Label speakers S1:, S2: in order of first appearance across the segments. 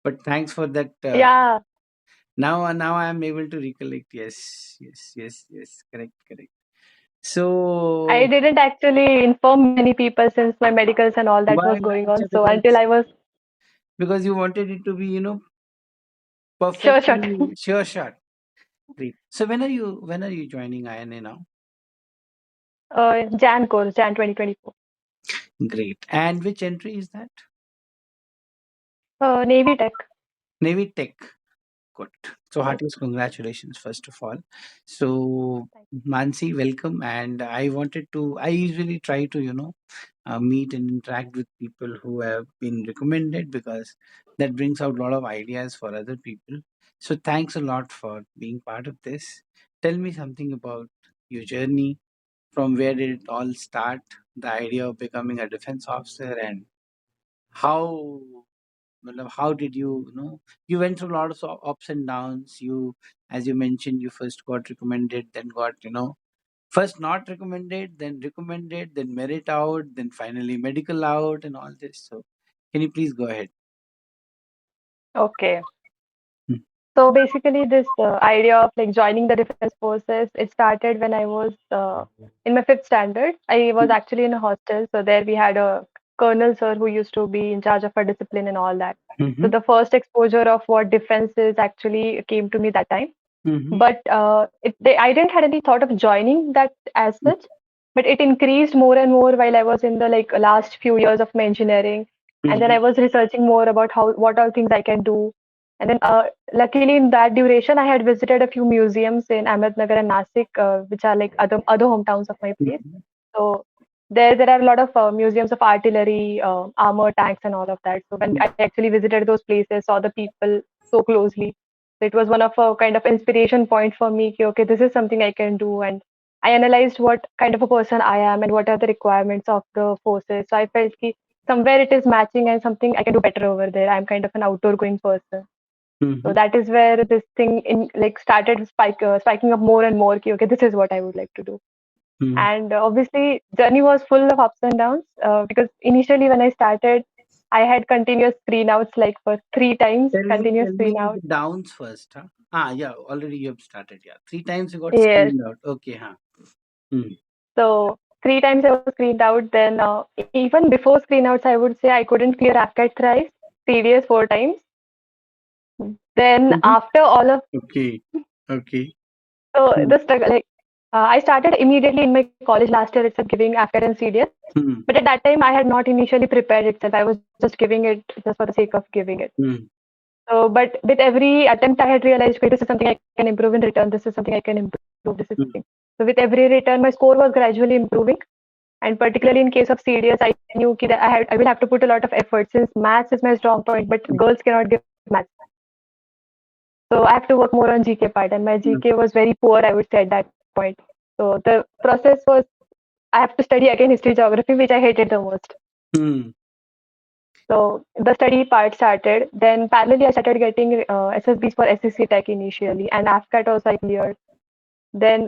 S1: But thanks for that.
S2: Yeah,
S1: Now I am able to recollect. Yes, yes, yes, yes. Correct, correct. So
S2: I didn't actually inform many people since my medicals and all that
S1: why?
S2: was going
S1: Acha,
S2: on. So until I was
S1: because you wanted it to be,
S2: sure shot.
S1: perfectly sure shot. Great. So when are you joining INA now?
S2: Jan course, Jan 2024.
S1: Great. And which entry is that?
S2: Navy Tech.
S1: Navy Tech. Good. So
S2: Yes.
S1: heartiest congratulations, first of all. So
S2: Thank
S1: Mansi, welcome. And I usually try to, meet and interact with people who have been recommended because that brings out a lot of ideas for other people. So thanks a lot for being part of this. Tell me something about your journey. From where did it all start? The idea of becoming a defense officer, and how how did you went through a lot of ups and downs. You, as you mentioned, you first got recommended, then got, first not recommended, then recommended, then merit out, then finally medical out, and all this. So can you please go ahead?
S2: you. Okay.
S1: Hmm.
S2: So basically, this idea of like joining the defense forces, it started when I was in my fifth standard. I was actually in a hostel, so there we had a colonel sir who used to be in charge of our discipline and all that. So
S1: Mm-hmm.
S2: the first exposure of what defense is actually came to me that time.
S1: Mm-hmm.
S2: But I didn't had any thought of joining that as such. But it increased more and more while I was in the like last few years of my engineering, and then
S1: Mm-hmm.
S2: I was researching more about how what all things I can do. And then, luckily, in that duration, I had visited a few museums in Ahmednagar and Nasik, which are like other hometowns of my place.
S1: Mm-hmm.
S2: So there are a lot of museums of artillery, armor, tanks, and all of that. So when I actually visited those places, saw the people so closely, so it was one of a kind of inspiration point for me. Ki, okay, this is something I can do, and I analyzed what kind of a person I am and what are the requirements of the forces. So I felt ki somewhere it is matching and something I can do better over there. I'm kind of an outdoor going person. So
S1: Mm-hmm.
S2: that is where this thing in like started spiking up more and more. Ki, okay, this is what I would like to do.
S1: Mm-hmm.
S2: And obviously, journey was full of ups and downs because initially when I started, I had continuous screen outs like for 3 times,
S1: Tell me,
S2: continuous
S1: tell me
S2: screen
S1: the
S2: out.
S1: downs first, huh? Yeah, already you have started. Yeah, three times you got
S2: Yes.
S1: screened out. Okay, huh? Mm.
S2: So 3 times I was screened out. Then even before screen outs, I would say I couldn't clear AFCAT thrice, CDS 4 times. Then
S1: Mhm.
S2: after all of
S1: Okay, okay.
S2: so
S1: Mm.
S2: the struggle, like I started immediately in my college last year itself giving AFCAT and CDS.
S1: Mm.
S2: But at that time, I had not initially prepared itself. I was just giving it just for the sake of giving it.
S1: Mm.
S2: So, but with every attempt, I had realized, okay, this is something I can improve in return. This is something I can improve. This is
S1: Mm.
S2: something. So, with every return, my score was gradually improving. And particularly in case of CDS, I knew that I will have to put a lot of effort since maths is my strong point, but girls cannot give maths. So, I have to work more on GK part, and my
S1: Mm.
S2: GK was very poor, I would say, at that point. So, the process was I have to study again history geography, which I hated the most.
S1: Mm.
S2: So the study part started. Then parallelly, I started getting SSBs for SSC Tech initially, and AFCAT also I cleared. Then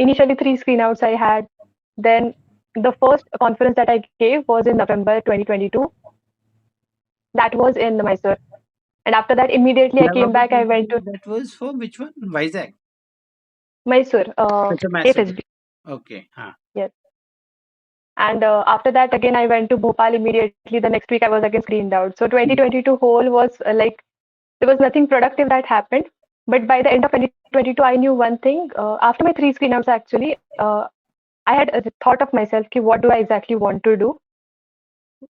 S2: initially 3 screenouts I had. Then the first conference that I gave was in November 2022. That was in Mysore. And after that, immediately I came
S1: November
S2: back. I went
S1: 22,
S2: to
S1: that was for which one? Vizag.
S2: Mysore,
S1: It's a massive.
S2: AFSB.
S1: Okay. Huh.
S2: Yes. And after that, again, I went to Bhopal immediately. The next week, I was again screened out. So
S1: Mm.
S2: 2022 whole was like there was nothing productive that happened. But by the end of 2022, I knew one thing. After my 3 screenouts, actually, I had a thought of myself, ki, what do I exactly want to do?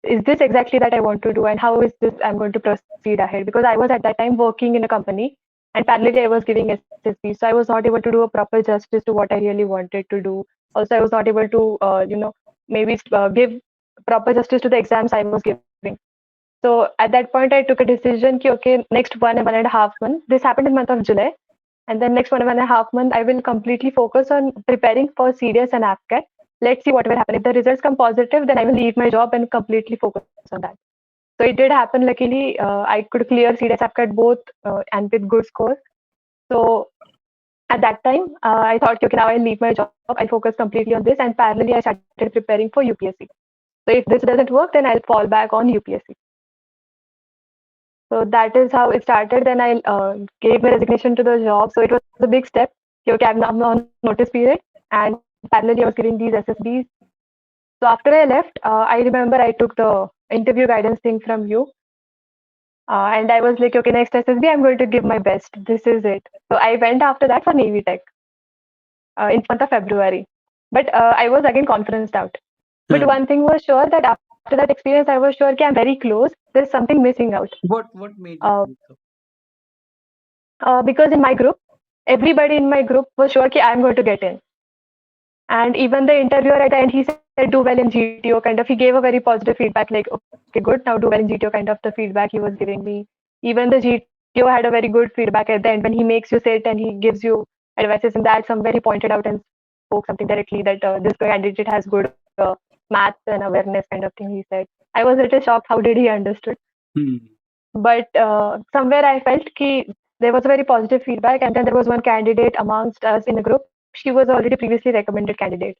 S2: Is this exactly that I want to do? And how is this I'm going to proceed ahead? Because I was at that time working in a company and parallelly I was giving SSB. So I was not able to do a proper justice to what I really wanted to do. Also, I was not able to, maybe give proper justice to the exams I was giving. So at that point, I took a decision, ki, okay, next 1.5 months, this happened in month of July. And then next 1.5 months, I will completely focus on preparing for CDS and AFCAT. Let's see what will happen. If the results come positive, then I will leave my job and completely focus on that. So it did happen. Luckily, I could clear CDS AFCAT both and with good scores. So at that time, I thought, okay, now I'll leave my job. I'll focus completely on this. And parallelly, I started preparing for UPSC. So if this doesn't work, then I'll fall back on UPSC. So that is how it started. Then I gave my resignation to the job. So it was a big step. Okay, I'm on notice period, and parallelly I was giving these SSBs. So after I left, I remember I took the interview guidance thing from you, and I was like, okay, next SSB, I'm going to give my best. This is it. So I went after that for Navy Tech in month of February. But I was again conferenced out. But
S1: Uh,
S2: one thing was sure that after that experience, I was sure that I'm very close. There's something missing out.
S1: what made you
S2: Uh,
S1: think so?
S2: because in my group, everybody in my group was sure that I'm going to get in. And even the interviewer at the end, he said, do well in GTO, kind of. He gave a very positive feedback, like, okay, good, now do well in GTO, kind of the feedback he was giving me. Even the GTO had a very good feedback at the end when he makes you sit and he gives you advices. And that somewhere he pointed out and spoke something directly that this candidate has good maths and awareness, kind of thing, he said. I was a little shocked. How did he understood?
S1: Hmm.
S2: But somewhere I felt ki there was a very positive feedback, and then there was one candidate amongst us in the group. She was already previously recommended candidate,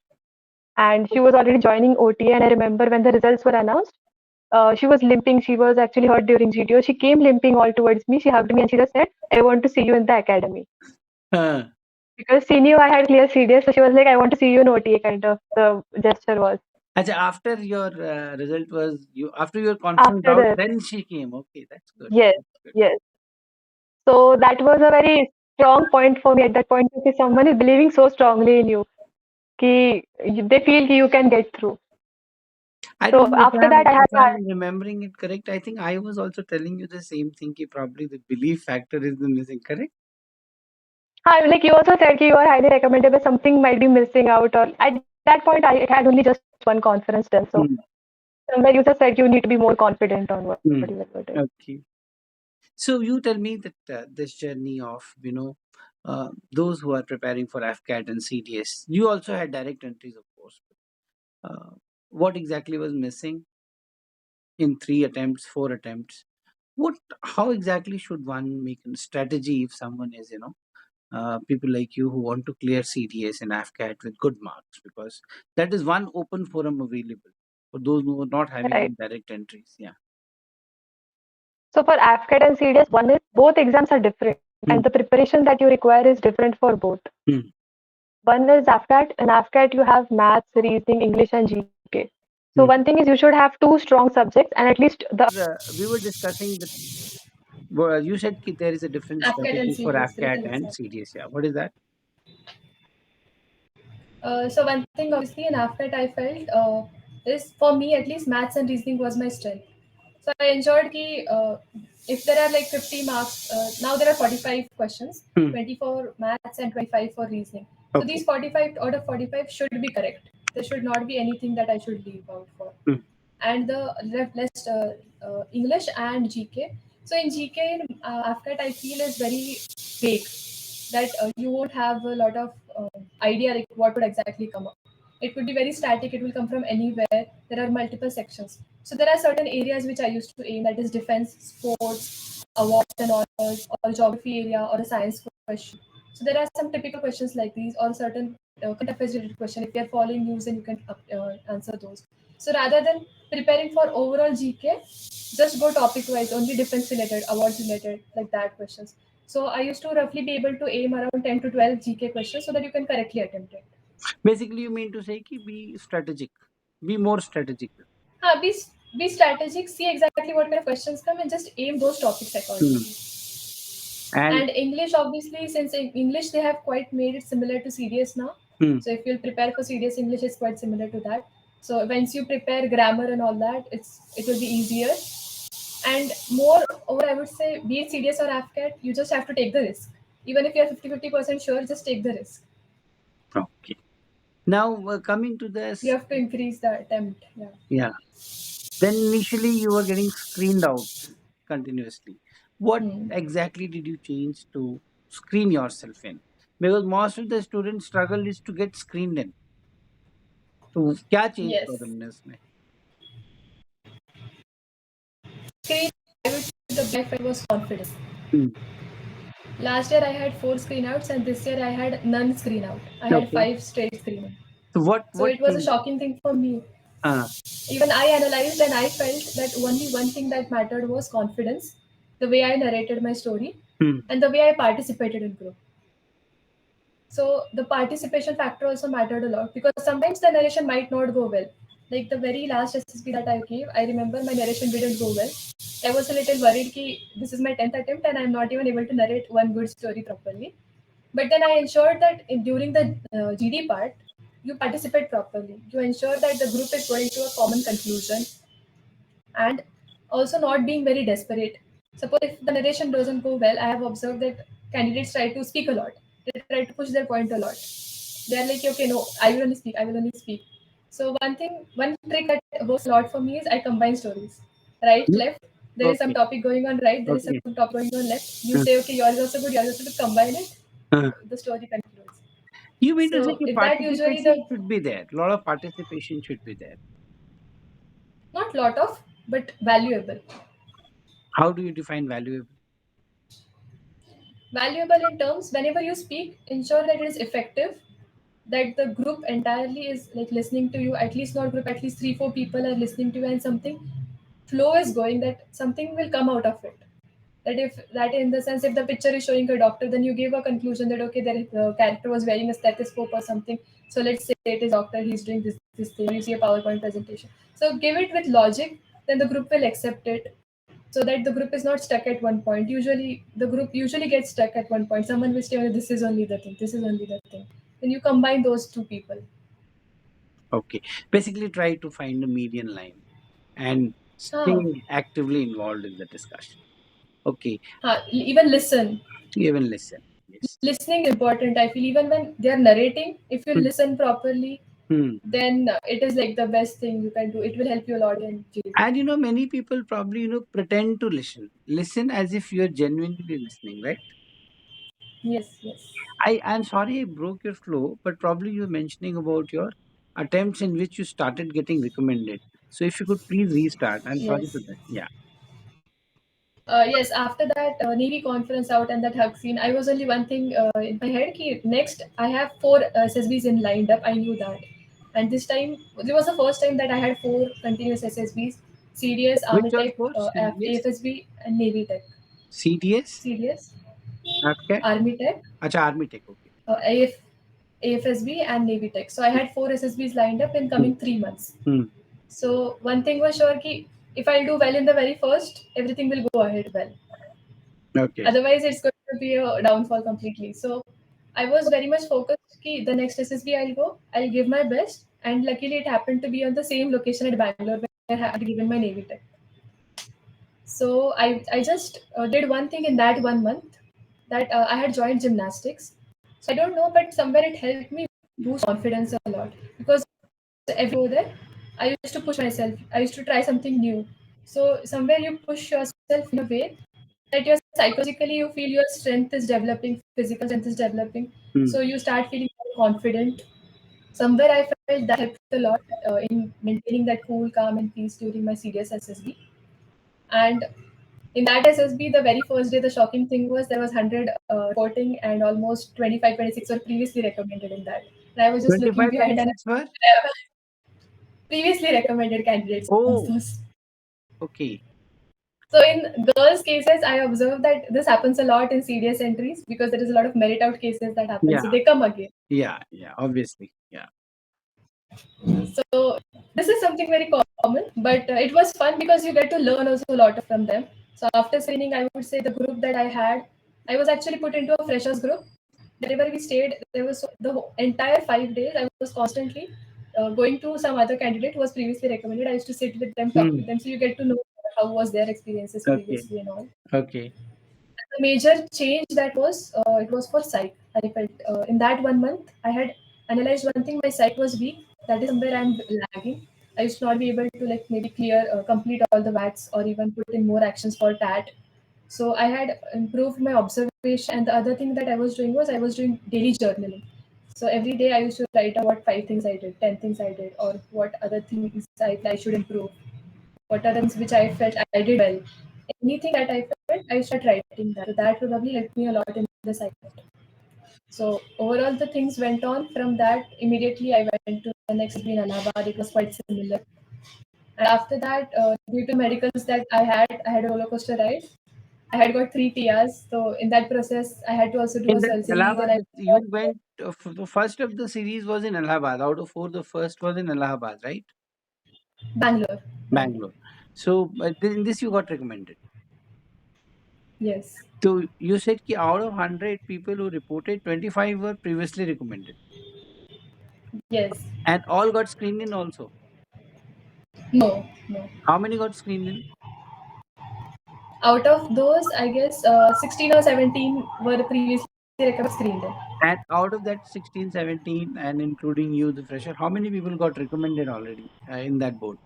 S2: and she was already joining OTA. And I remember when the results were announced, she was limping. She was actually hurt during GTO. She came limping all towards me. She hugged me and she just said, "I want to see you in the academy."
S1: Uh,
S2: Because she knew I had clear CDS, so she was like, "I want to see you in OTA." Kind of the gesture was
S1: after your result was you after your conference
S2: after
S1: out,
S2: the
S1: then she came. Okay, that's good.
S2: yes,
S1: That's good.
S2: yes. So that was a very strong point for me at that point because someone is believing so strongly in you. They feel ki you can get through.
S1: I
S2: So
S1: don't know
S2: after that, I had
S1: if
S2: my
S1: I'm remembering it correct. I think I was also telling you the same thing. Ki probably the belief factor is the missing. Correct.
S2: like you also said ki you are highly recommended, but something might be missing out. Or at that point, I had only just one conference done. So
S1: Hmm.
S2: somewhere you just said you need to be more confident on what you
S1: Hmm.
S2: are doing.
S1: Okay. So you tell me that this journey of those who are preparing for AFCAT and CDS, you also had direct entries, of course. Uh, what exactly was missing in 3 attempts, 4 attempts? What? How exactly should one make a strategy if someone is people like you who want to clear CDS and AFCAT with good marks? Because that is one open forum available for those who are not having
S2: Right.
S1: any direct entries. Yeah.
S2: So for AFCAT and CDS, one is both exams are different, and
S1: Hmm.
S2: the preparation that you require is different for both.
S1: Hmm.
S2: One is AFCAT. In AFCAT, you have maths, reasoning, English, and GK. So one
S1: Hmm.
S2: thing is you should have two strong subjects, and at least the
S1: We were discussing that. Well, you said there is a different
S3: AFCAT and
S1: strategy for
S3: CDS,
S1: AFCAT
S3: written
S1: and
S3: exam.
S1: CDS. Yeah, what is that?
S3: So one thing obviously in AFCAT I felt is for me at least maths and reasoning was my strength. So I enjoyed ki if there are like 50 marks, now there are 45 questions,
S1: Hmm.
S3: 20 for maths and 25 for reasoning. So
S1: Okay.
S3: these 45 out of 45 should be correct. There should not be anything that I should leave out for.
S1: Hmm.
S3: And the left English and GK. So in GK in AFCAT I feel is very vague that you won't have a lot of idea like what would exactly come up. It could be very static. It will come from anywhere. There are multiple sections. So there are certain areas which I used to aim, that is defense, sports, awards and honors, or geography area, or a science question. So there are some typical questions like these, or certain current affairs related question. If you are following news, then you can answer those. So rather than preparing for overall GK, just go topic wise, only defense related, awards related, like that questions. So I used to roughly be able to aim around 10 to 12 GK questions so that you can correctly attempt it.
S1: Basically, you mean to say ki be strategic, be more strategic.
S3: Be strategic, see exactly what kind of questions come and just aim those topics
S1: Hmm.
S3: accordingly.
S1: And
S3: And English, obviously, since in English they have quite made it similar to CDS now.
S1: hmm.
S3: So if you'll prepare for CDS, English is quite similar to that. So once you prepare grammar and all that, it will be easier. And more over, I would say, be it CDS or AFCAT, you just have to take the risk. Even if you're 50% sure, just take the risk.
S1: Okay. Now coming to
S3: You
S1: this,
S3: have to increase the attempt. Yeah.
S1: yeah. Then initially you were getting screened out continuously. What
S3: Hmm.
S1: exactly did you change to screen yourself in? Because most of the students struggle is to get screened in. तो क्या change
S3: Yes.
S1: हुआ तुमने उसमें?
S3: Screen, I would say the benefit was confidence.
S1: Hmm.
S3: Last year I had 4 screen outs, and this year I had none screen out. I had
S1: Okay.
S3: 5 straight screen out.
S1: So
S3: So
S1: what
S3: it was a
S1: changed?
S3: shocking thing for me.
S1: Uh,
S3: Even I analyzed and I felt that only one thing that mattered was confidence. the way I narrated my story,
S1: Hmm.
S3: and the way I participated in group. So the participation factor also mattered a lot because sometimes the narration might not go well. Like the very last SSB that I gave, I remember my narration didn't go well. I was a little worried ki this is my 10th attempt and I'm not even able to narrate one good story properly. But then I ensured that during the GD part, you participate properly. You ensure that the group is going to a common conclusion and also not being very desperate. Suppose if the narration doesn't go well, I have observed that candidates try to speak a lot. They try to push their point a lot. They are like, okay, no, I will only speak, I will only speak. So one trick that works a lot for me is I combine stories. Right,
S1: Hmm.
S3: left, there is some
S1: Okay.
S3: topic going on right, there is
S1: Okay.
S3: some topic going on left. You
S1: Hmm.
S3: say, okay, yours is also good, yours is also good, combine it,
S1: Uh,
S3: the story concludes.
S1: you mean to say
S3: So
S1: that
S3: that usually the
S1: participation should be there? A lot of participation should be there.
S3: not lot of, but valuable.
S1: How do you define valuable?
S3: Valuable in terms whenever you speak, ensure that it is effective, that the group entirely is like listening to you, at least not group, at least 3 4 people are listening to you, and something flow is going, that something will come out of it. That if that in the sense, if the picture is showing a doctor, then you give a conclusion that okay, the character was wearing a stethoscope or something, so let's say it is doctor, he's doing this thing, you see a PowerPoint presentation, so give it with logic, then the group will accept it, so that the group is not stuck at one point. Usually the group usually gets stuck at one point, someone will say, "Oh, this is only the thing, this is only the thing," then you combine those two people.
S1: Okay. Basically, try to find a median line and
S3: Ah,
S1: stay actively involved in the discussion. Okay.
S3: even listen.
S1: Even listen. Yes.
S3: Listening important, I feel. Even when they are narrating, if you
S1: Hmm.
S3: listen properly,
S1: Hmm.
S3: then it is like the best thing you can do. It will help you a lot in GD.
S1: And many people probably pretend to listen. Listen as if you're genuinely listening, right?
S3: Yes, yes.
S1: I'm sorry I broke your flow, but probably you're mentioning about your attempts in which you started getting recommended. So if you could please restart. I'm sorry for
S3: Yes.
S1: that. Yeah.
S3: Yes, after that Navy conference out and that hug scene, I was only one thing in my head. Ki next, I have four SSBs in lined up. I knew that. And this time, it was the first time that I had four continuous SSBs: CDS,
S1: Which
S3: Army
S1: all
S3: Tech,
S1: course? CDS?
S3: AFSB, and Navy Tech.
S1: CDS?
S3: CDS,
S1: AFCAT?
S3: Army Tech,
S1: Acha, Army Tech. Okay.
S3: AF, AFSB, and Navy Tech. So I had four SSBs lined up in
S1: Hmm.
S3: coming 3 months.
S1: Hmm.
S3: So one thing was sure ki if I'll do well in the very first, everything will go ahead well.
S1: Okay.
S3: Otherwise, it's going to be a downfall completely. So I was very much focused ki the next SSB I'll go, I'll give my best. And luckily, it happened to be on the same location at Bangalore where I had given my Navy Tech. So I just did one thing in that 1 month, that I had joined gymnastics. So I don't know, but somewhere it helped me boost confidence a lot because every go there, I used to push myself. I used to try something new. So somewhere you push yourself in a way that you're psychologically you feel your strength is developing, physical strength is developing.
S1: Hmm.
S3: So you start feeling more confident. Somewhere I felt that helped a lot in maintaining that cool, calm, and peace during my serious SSB. And in that SSB, the very first day, the shocking thing was there was 100 reporting and almost 25, 26 were previously recommended in that. And I was just looking
S1: 25,
S3: behind and
S1: 26 were?
S3: previously recommended candidates amongst
S1: Oh,
S3: those.
S1: okay.
S3: So in girls' cases, I observed that this happens a lot in serious entries because there is a lot of merit out cases that happen. So
S1: Yeah.
S3: they come again.
S1: Yeah. Yeah. Obviously. Yeah.
S3: So this is something very common, but it was fun because you get to learn also a lot from them. So after screening, I would say the group that I had, I was actually put into a freshers group. Wherever we stayed, there was entire 5 days. I was constantly going to some other candidate who was previously recommended. I used to sit with them, talk
S1: Hmm.
S3: with them, so you get to know how was their experiences
S1: Okay.
S3: previously and all.
S1: Okay.
S3: The major change that was it was for psych. I felt in that 1 month I had analyzed one thing. My psych was weak. That is somewhere I'm lagging. I used to not be able to like maybe complete all the VATs or even put in more actions for TAT. So I had improved my observation, and the other thing that I was doing was I was doing daily journaling. So every day I used to write down what 5 things I did, 10 things I did, or what other things I should improve, what are the things which I felt I did well. Anything that I felt, I start writing that. So that probably helped me a lot in the cycle. So overall, the things went on. From that, immediately I went to the next degree in Allahabad. It was quite similar. And after that, due to medicals that I had a roller coaster ride. I had got 3 TRs. So in that process, I had to also do
S1: In
S3: a
S1: that
S3: surgery. Then
S1: Allahabad,
S3: I
S1: you went, the first of the series was in Allahabad. Out of four, the first was in Allahabad, right?
S3: Bangalore. Bangalore.
S1: Bangalore. So in this you got recommended.
S3: Yes.
S1: So you said ki out of 100 people who reported, 25 were previously recommended.
S3: Yes.
S1: And all got screened in also.
S3: No. No.
S1: How many got screened in?
S3: Out of those, I guess 16 or 17 were previously recommended screened in.
S1: And out of that 16, 17, and including you, the fresher, how many people got recommended already in that board?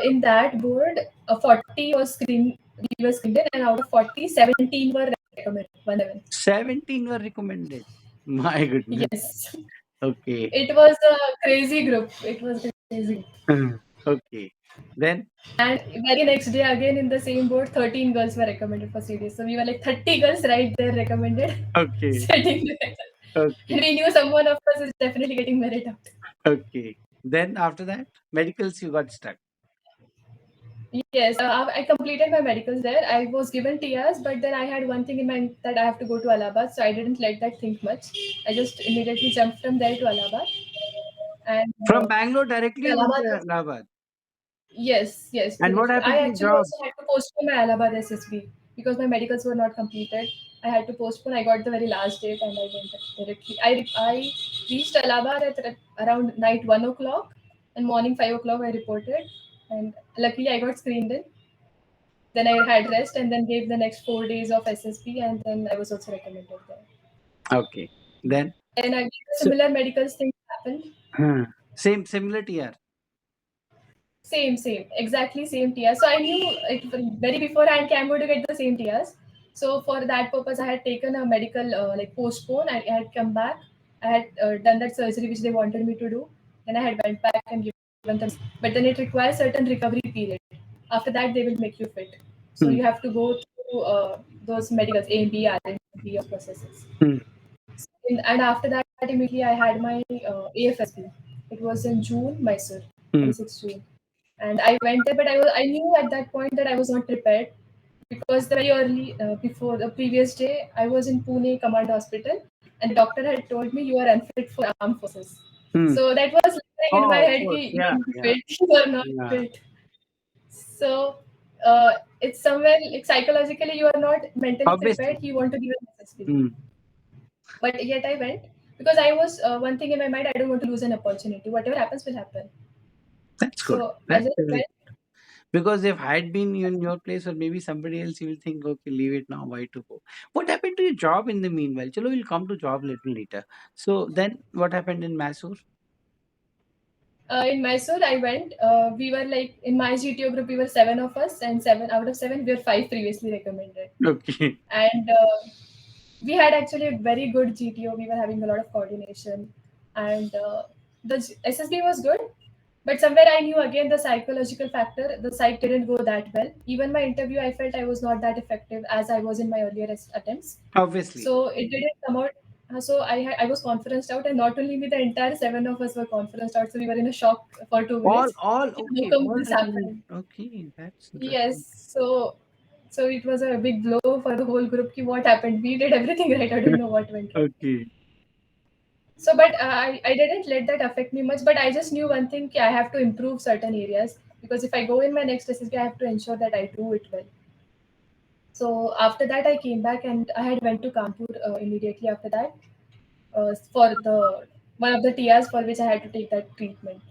S3: In that board, 40 was screened, we were screened in, and out of 40, 17 were recommended. 17.
S1: 17 were recommended. My goodness.
S3: Yes.
S1: Okay.
S3: It was a crazy group. It was crazy.
S1: Okay. Then,
S3: And very next day, again in the same board, 13 girls were recommended for CDs. So we were like 30 girls right there recommended,
S1: okay.
S3: sitting together. And
S1: Okay.
S3: we knew someone of us is definitely getting merit out.
S1: Okay. Then after that, medicals you got stuck.
S3: Yes, I completed my medicals there. I was given TRs, but then I had one thing in mind that I have to go to Allahabad, so I didn't let that think much. I just immediately jumped from there to Allahabad. And
S1: From Bangalore directly you went
S3: Allahabad
S1: to
S3: was,
S1: Allahabad.
S3: yes,
S1: And what
S3: directly.
S1: happened
S3: I
S1: to your
S3: actually
S1: job?
S3: also had to postpone my Allahabad SSB because my medicals were not completed. I had to postpone. I got the very last date, and I went directly. I reached Allahabad at around night 1 o'clock, and morning 5 o'clock I reported, and luckily I got screened in. Then I had rest and then gave the next 4 days of SSB, and then I was also recommended there.
S1: Okay. Then,
S3: And again, the
S1: so,
S3: similar medical thing happened.
S1: same, similar TR.
S3: Same, exactly same TR. So I knew it very beforehand I'm going to get the same TRs. So for that purpose, I had taken a medical like postpone. I had come back. I had done that surgery which they wanted me to do. Then I had went back and given them. But then it requires certain recovery period. After that, they will make you fit. So
S1: Hmm.
S3: you have to go through those medicals, A, B, R, and B processes.
S1: Hmm.
S3: And after that, immediately I had my AFSB. It was in June, Mysore,
S1: Hmm.
S3: 26 June. And I went there, but I knew at that point that I was not prepared because the very early, before the previous day, I was in Pune Command Hospital, and the doctor had told me you are unfit for armed forces.
S1: Hmm.
S3: So that was like in my
S1: Oh, of
S3: head,
S1: course.
S3: ki, you
S1: Yeah.
S3: are not
S1: Yeah.
S3: fit, you are not
S1: Yeah.
S3: fit. So uh, it's somewhere like psychologically you are not mentally
S1: Obviously.
S3: prepared. You want to give an SSB,
S1: Hmm.
S3: but yet I went because I was one thing in my mind. I don't want to lose an opportunity. Whatever happens will happen.
S1: That's good.
S3: So I
S1: That's
S3: just
S1: really
S3: went.
S1: good. Because if I had been in your place or maybe somebody else, you will think, okay, leave it now. Why to go? What happened to your job in the meanwhile? Chalo, we'll come to job little later. So then what happened in Mysore?
S3: In Mysore, I went. We were like in my GTO group, we were seven of us, and seven out of seven, we were five previously recommended.
S1: Okay.
S3: And we had actually a very good GTO. We were having a lot of coordination, and the SSB was good. But somewhere I knew again the psychological factor. The psych didn't go that well. Even my interview, I felt I was not that effective as I was in my earlier attempts.
S1: Obviously.
S3: So it didn't come out. So I was conferenced out, and not only me, the entire seven of us were conferenced out. So we were in a shock for 2 minutes. How
S1: Okay,
S3: come
S1: all
S3: this
S1: recommend.
S3: happened?
S1: Okay, that's
S3: Yes.
S1: interesting.
S3: So it was a big blow for the whole group. Ki what happened? We did everything right. I don't know what went wrong.
S1: Okay.
S3: So, but I didn't let that affect me much. But I just knew one thing: ki I have to improve certain areas because if I go in my next SSB, I have to ensure that I do it well. So after that, I came back and I had went to Kanpur immediately after that for the one of the TRs for which I had to take that treatment.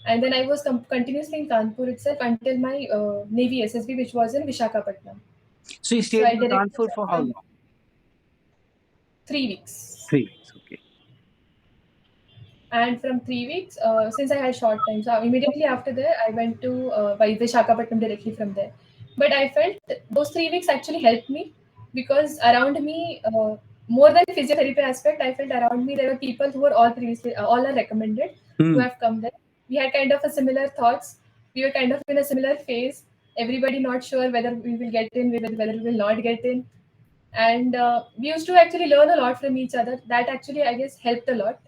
S3: And then I was continuously in Kanpur itself until my Navy SSB, which was in Vishakhapatnam.
S1: So you
S3: So
S1: stayed
S3: I
S1: in
S3: directly
S1: Kanpur for
S3: jumped
S1: how
S3: from
S1: long?
S3: 3 weeks.
S1: 3 weeks. Okay.
S3: And from 3 weeks, since I had short time, so immediately after that, I went to by Vishakhapatnam directly from there. But I felt those 3 weeks actually helped me because around me, more than physiotherapy aspect, I felt around me there were people who were all previously all are recommended who
S1: Hmm.
S3: have come there. We had kind of a similar thoughts. We were kind of in a similar phase. Everybody not sure whether we will get in, whether we will not get in, and we used to actually learn a lot from each other. That actually, I guess, helped a lot.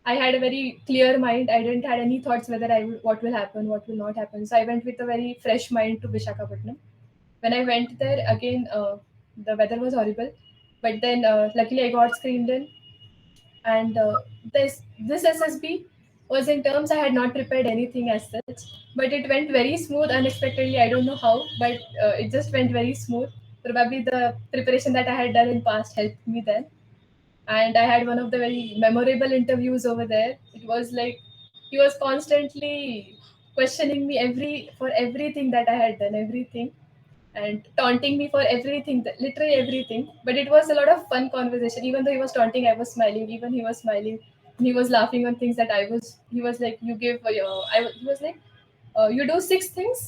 S3: I had a very clear mind. I didn't had any thoughts whether what will happen, what will not happen. So I went with a very fresh mind to Vishakhapatnam. When I went there again, the weather was horrible, but then luckily I got screened in, and this SSB was in terms I had not prepared anything as such, but it went very smooth unexpectedly. I don't know how, but it just went very smooth. Probably the preparation that I had done in past helped me then, and I had one of the very memorable interviews over there. It was like he was constantly questioning me for everything that I had done, everything, and taunting me for everything, literally everything. But it was a lot of fun conversation. Even though he was taunting, I was smiling. Even he was smiling, and he was laughing on things that I was. He was like, "You give your." He was like, "You do six things.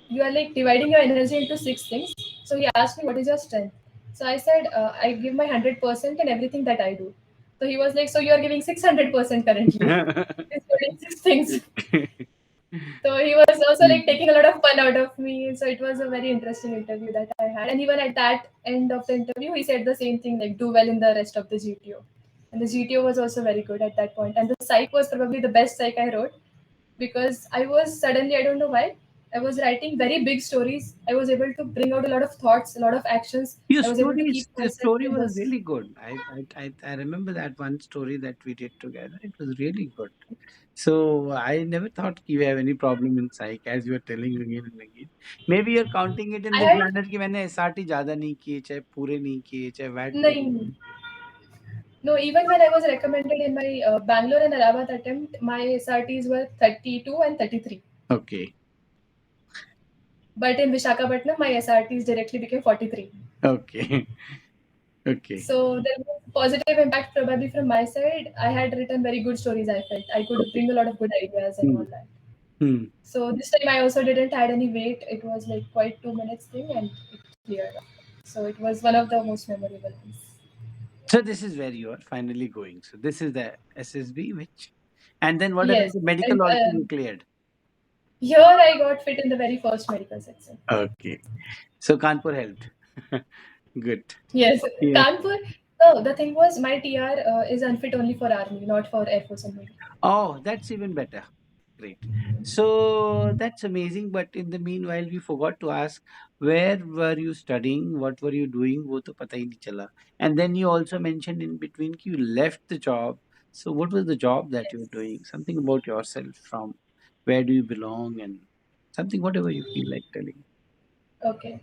S3: You are like dividing your energy into six things." So he asked me, "What is your strength?" So I said, "I give my 100% in everything that I do." So he was like, "So you are giving 600% currently, including six things." So he was also like taking a lot of fun out of me. So it was a very interesting interview that I had. And even at that end of the interview, he said the same thing, like do well in the rest of the GTO. And the GTO was also very good at that point. And the psych was probably the best psych I wrote, because I was suddenly, I don't know why, I was writing very big stories. I was able to bring out a lot of thoughts, a lot of actions.
S1: Your
S3: I was able to keep
S1: stories, the
S3: myself
S1: story
S3: in
S1: was
S3: this.
S1: really good. I remember that one story that we did together. It was really good. So I never thought you have any problem in psych, as you are telling again and again. Maybe you're counting it in
S3: I
S1: this
S3: had,
S1: manner कि मैंने SRT ज़्यादा नहीं किए, चाहे पूरे नहीं किए, चाहे वैट पूरे
S3: no,
S1: नहीं.
S3: no, even when I was recommended in my Bangalore and Allahabad attempt, my SRTs were 32 and 33.
S1: Okay,
S3: But in Vishakhapatnam, my SRTs directly became 43.
S1: okay, okay.
S3: So there was positive impact probably from my side. I had written very good stories, I felt. I could
S1: Okay.
S3: bring a lot of good ideas and
S1: Hmm.
S3: all that.
S1: Hmm.
S3: So this time I also didn't had any weight. It was like quite 2 minutes thing and it cleared up. So it was one of the most memorable ones.
S1: So this is where you are finally going. So this is the SSB, which, and then what happened
S3: Yes.
S1: to
S3: And
S1: medical also you cleared.
S3: here I got fit in the very first medical section.
S1: Okay. So Kanpur helped. Good.
S3: Yes,
S1: Yes.
S3: Kanpur. No, the thing was, my TR is unfit only for army, not for air force and navy.
S1: Oh, that's even better. Great. So that's amazing. But in the meanwhile, we forgot to ask where were you studying? What were you doing? वो तो पता ही नहीं चला. And then you also mentioned in between कि you left the job. So what was the job that you were doing?
S3: Yes.
S1: Something about yourself from where do you belong and something, whatever you feel like telling.
S3: Okay.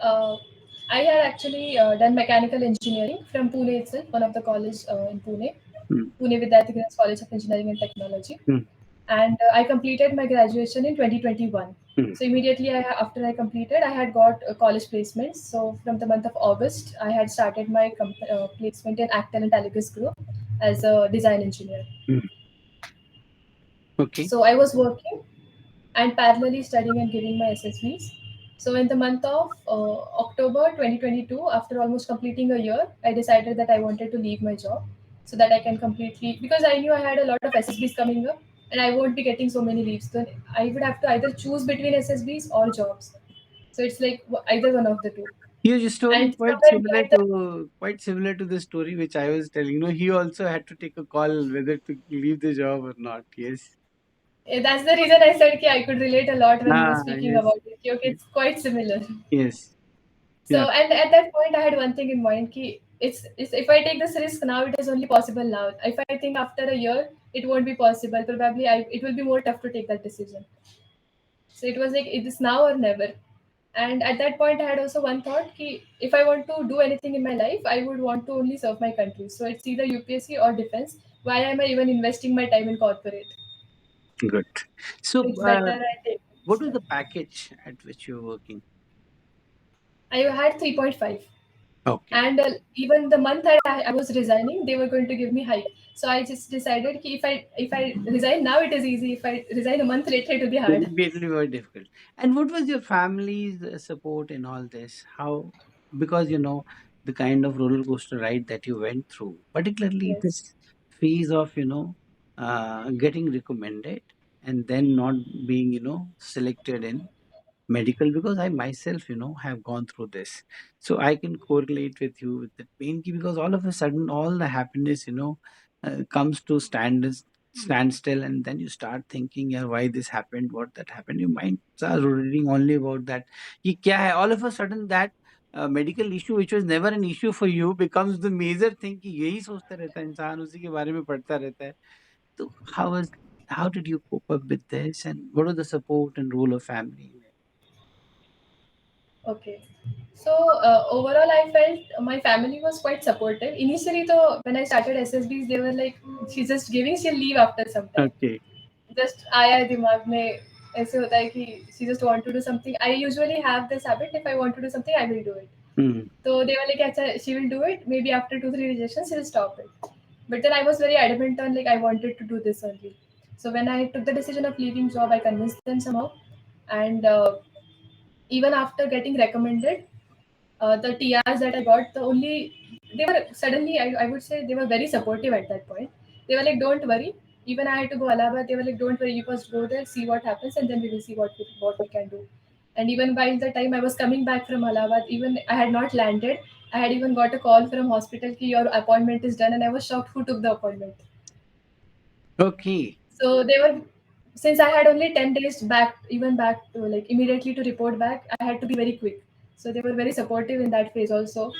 S3: Uh, I had actually done mechanical engineering from Pune itself, one of the college in Pune,
S1: Hmm.
S3: Pune Vidyarthi College of Engineering and Technology.
S1: Hmm.
S3: And I completed my graduation in 2021.
S1: Hmm.
S3: So immediately after I completed, I had got college placements. So from the month of August, I had started my placement in Actel and Telegus Group as a design engineer.
S1: Hmm. Okay.
S3: So I was working and parallelly studying and giving my SSVs. So in the month of October 2022, after almost completing a year, I decided that I wanted to leave my job so that I can completely, because I knew I had a lot of SSBs coming up and I won't be getting so many leaves. So I would have to either choose between SSBs or jobs. So it's like either one of the two.
S1: Your story is
S3: And somewhere behind the,
S1: quite similar to the story which I was telling. He also had to take a call whether to leave the job or not. Yes.
S3: that's the reason I said I could relate a lot when he was
S1: Ah,
S3: speaking
S1: yes.
S3: about it. Okay, it's quite similar.
S1: Yes. Yeah.
S3: So, and at that point, I had one thing in mind: ki it's if I take this risk now, it is only possible now. If I think after a year, it won't be possible. Probably, it will be more tough to take that decision. So it was like it is now or never. And at that point, I had also one thought: ki if I want to do anything in my life, I would want to only serve my country. So it's either UPSC or defense. Why am I even investing my time in corporate?
S1: Good. So,
S3: It's better I take
S1: what
S3: this
S1: was
S3: step.
S1: the package at which you were working?
S3: I had 3.5.
S1: Okay.
S3: And even the month that I was resigning, they were going to give me hike. So I just decided ki if I resign now, it is easy. If I resign a month later, it will be hard.
S1: It'll be very difficult. And what was your family's support in all this? How, because the kind of roller coaster ride that you went through, particularly
S3: Yes.
S1: this phase of, getting recommended and then not being, selected in medical, because I myself, have gone through this. So I can correlate with you with the pain because all of a sudden all the happiness, comes to standards. stand still, and then you start thinking, yeah, why this happened, what that happened. Your mind starts reading only about that. ये क्या है? All of a sudden that medical issue which was never an issue for you becomes the major thing, कि यही सोचता रहता है इंसान, उसी के बारे में पढ़ता रहता है. So how did you cope up with this, and what was the support and role of family in it?
S3: Okay. So overall, I felt my family was quite supportive. Initially, though, when I started SSBs, they were like, "She's just giving. She'll leave after some time."
S1: Okay.
S3: Just आया है दिमाग में ऐसे होता है कि she just want to do something. I usually have this habit. If I want to do something, I will do it.
S1: Hmm.
S3: So they were like, "अच्छा, she will do it. Maybe after 2 3 rejections, she'll stop it." But then I was very adamant on like I wanted to do this only. So when I took the decision of leaving job, I convinced them somehow, and even after getting recommended, the TRs that I got, the only they were suddenly I would say they were very supportive at that point. They were like, "Don't worry." Even I had to go ALABAD. They were like, "Don't worry. You first go there, see what happens, and then we will see what we can do." And even by the time I was coming back from ALABAD, even I had not landed. I had even got a call from hospital ki your appointment is done, and I was shocked who took the appointment.
S1: Okay.
S3: So they were, since I had only 10 days back, even back to like immediately to report back, I had to be very quick. So they were very supportive in that phase also,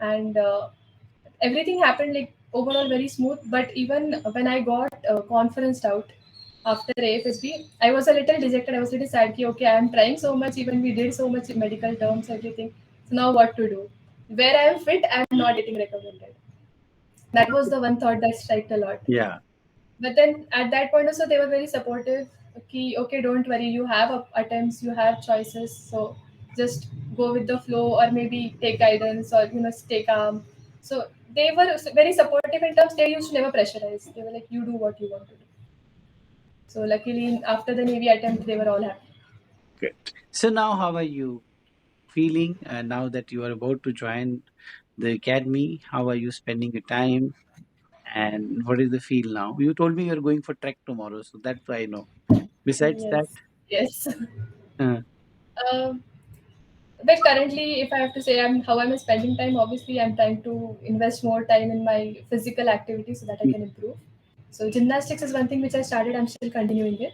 S3: and everything happened like overall very smooth. But even when I got conferenced out after AFSB, I was a little dejected. I was a little sad. Ki, okay, I am trying so much. Even we did so much in medical terms, everything. So now what to do? Where I am fit, I am not getting recommended. That was the one thought that struck a lot.
S1: Yeah.
S3: But then at that point also they were very supportive. Okay, okay, don't worry, you have attempts, you have choices, so just go with the flow, or maybe take guidance, or stay calm. So they were very supportive in terms, they used to never pressurize. They were like, you do what you want to do. So luckily after the Navy attempt they were all happy.
S1: Good. So now, how are you feeling now that you are about to join the academy? How are you spending your time? And what is the feel now? You told me you're going for trek tomorrow, so that's why I know. Besides that,
S3: Yes, yes.
S1: uh,
S3: um, but currently, if I have to say how I'm spending time, obviously I'm trying to invest more time in my physical activity so that I can improve. So gymnastics is one thing which I started. I'm still continuing it.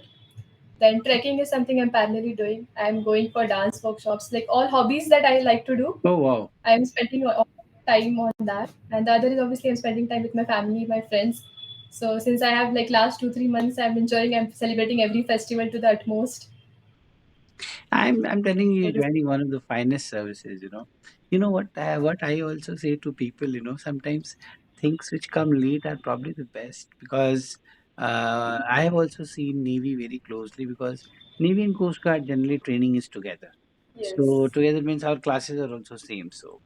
S3: Then trekking is something I'm parallelly doing. I'm going for dance workshops, like all hobbies that I like to do.
S1: oh wow,
S3: I'm spending all time on that. And the other is obviously I'm spending time with my family, my friends. So since I have like last 2 3 months, I'm enjoying. I'm celebrating every festival to the utmost.
S1: I'm telling you,
S3: So
S1: you're
S3: this,
S1: joining one of the finest services. You know what I also say to people. Sometimes things which come late are probably the best, because I have also seen Navy very closely, because Navy and Coast Guard generally training is together. So
S3: yes,
S1: together means our classes are also same. So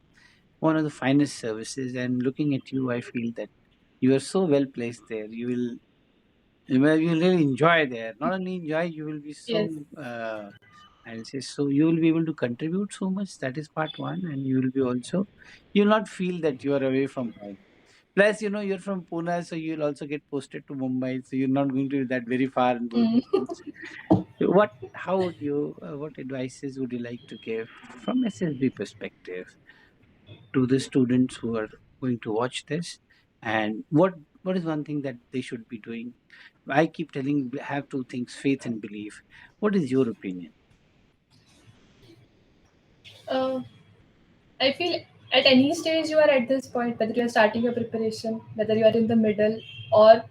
S1: one of the finest services, and looking at you, I feel that you are so well placed there. You will really enjoy there. Not only enjoy, you will be so.
S3: yes.
S1: I'll say so. You will be able to contribute so much. That is part one, and you will be also. You'll not feel that you are away from home. Plus, you're from Pune, so you'll also get posted to Mumbai. So you're not going to be that very far in both
S3: Mm.
S1: distance. So how would you? What advices would you like to give from SSB perspective to the students who are going to watch this, and what is one thing that they should be doing? I keep telling, have two things: faith and belief. What is your opinion?
S3: Uh, I feel at any stage you are at this point, whether you are starting your preparation, whether you are in the middle, or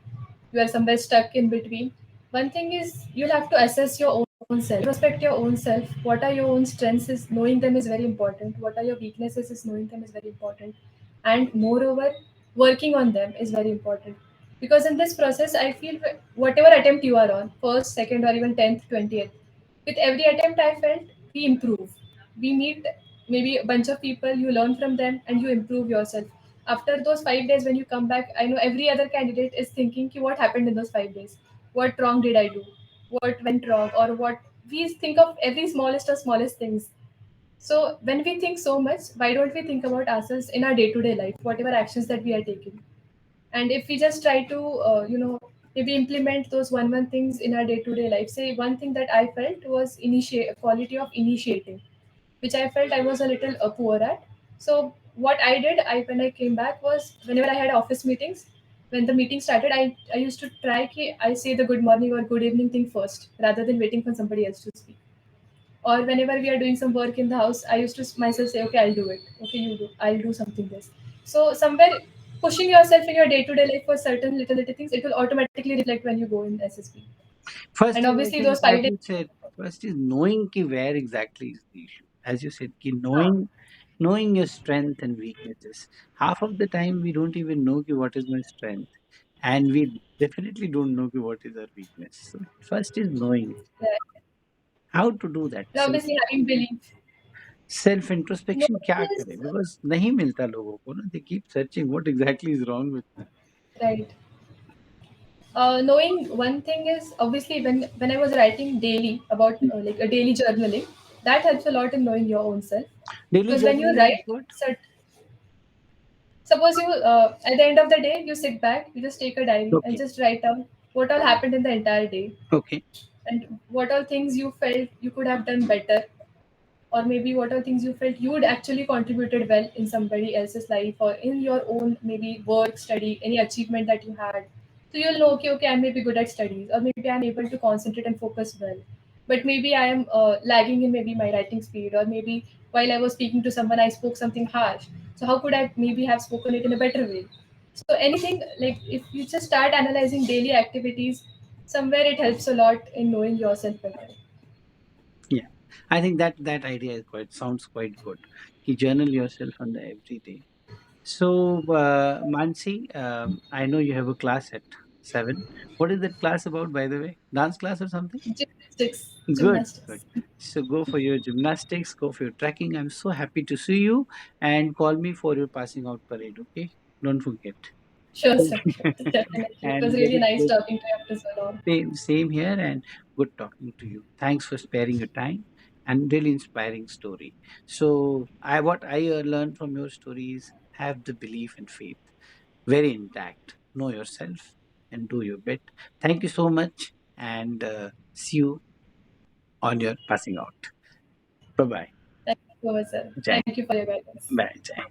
S3: you are somewhere stuck in between. One thing is you'll have to assess your own self, respect your own self. What are your own strengths? Is knowing them is very important. What are your weaknesses? Is knowing them is very important, and moreover, working on them is very important. Because in this process, I feel whatever attempt you are on, first, second, or even 10th, 20th, with every attempt I felt we improve. We meet maybe a bunch of people, you learn from them, and you improve yourself. After those 5 days, when you come back, I know every other candidate is thinking, "Ki, what happened in those 5 days? What wrong did I do? What went wrong? Or what?" We think of every smallest or smallest things. So when we think so much, why don't we think about ourselves in our day-to-day life, whatever actions that we are taking? And if we just try to, maybe implement those one things in our day-to-day life. Say one thing that I felt was initiate quality of initiating, which I felt I was a little poor at. So what I did, I when I came back was whenever I had office meetings, when the meeting started, I used to try ki I say the good morning or good evening thing first rather than waiting for somebody else to speak. Or whenever we are doing some work in the house, I used to myself say, okay, I'll do it. Okay, you do. I'll do something this. So somewhere pushing yourself in your day-to-day life for certain little things, it will automatically reflect when you go in SSB.
S1: First
S3: And
S1: is, I
S3: obviously
S1: think,
S3: those
S1: as
S3: 5 days,
S1: you said, first is knowing ki where exactly is the issue. As you said, ki
S3: huh,
S1: knowing your strength and weaknesses. Half of the time we don't even know ki what is my strength, and we definitely don't know ki what is our weakness. So first is knowing how to do that.
S3: and obviously having belief.
S1: Self
S3: No,
S1: introspection क्या
S3: is
S1: करें, because नहीं मिलता लोगों को ना, they keep searching what exactly is wrong with me.
S3: right. Knowing one thing is obviously when I was writing daily about like a daily journaling, that helps a lot in knowing your own self.
S1: Daily
S3: Because when you
S1: journaling is
S3: write,
S1: what?
S3: suppose you at the end of the day you sit back, you just take a diary and
S1: Okay,
S3: just write down what all happened in the entire day
S1: okay,
S3: and what all things you felt you could have done better, or maybe what are things you felt you would actually contributed well in somebody else's life or in your own maybe work, study, any achievement that you had. So you'll know, okay, I may be good at studies, or maybe I'm able to concentrate and focus well, but maybe I am lagging in maybe my writing speed, or maybe while I was speaking to someone I spoke something harsh. So how could I maybe have spoken it in a better way? So anything, like if you just start analyzing daily activities, somewhere it helps a lot in knowing yourself better.
S1: yeah. I think that idea is quite sounds quite good. You journal yourself on the every day. So, Mansi, I know you have a class at 7. What is that class about, by the way? Dance class or something?
S3: Gymnastics,
S1: Good, good.
S3: gymnastics.
S1: So go for your gymnastics, go for your trekking. I'm so happy to see you, and call me for your passing out parade. Okay, don't forget.
S3: Sure, sir. Sure. Definitely. It was
S1: And
S3: really
S1: very
S3: nice
S1: good.
S3: talking to you after so long.
S1: Same here, and good talking to you. Thanks for sparing your time, and really inspiring story. So, what I learned from your story is have the belief and faith very intact. Know yourself and do your bit. Thank you so much, and see you on your passing out. Bye bye.
S3: Thank you so much, sir.
S1: Jai.
S3: Thank you for your guidance.
S1: Bye. Jai.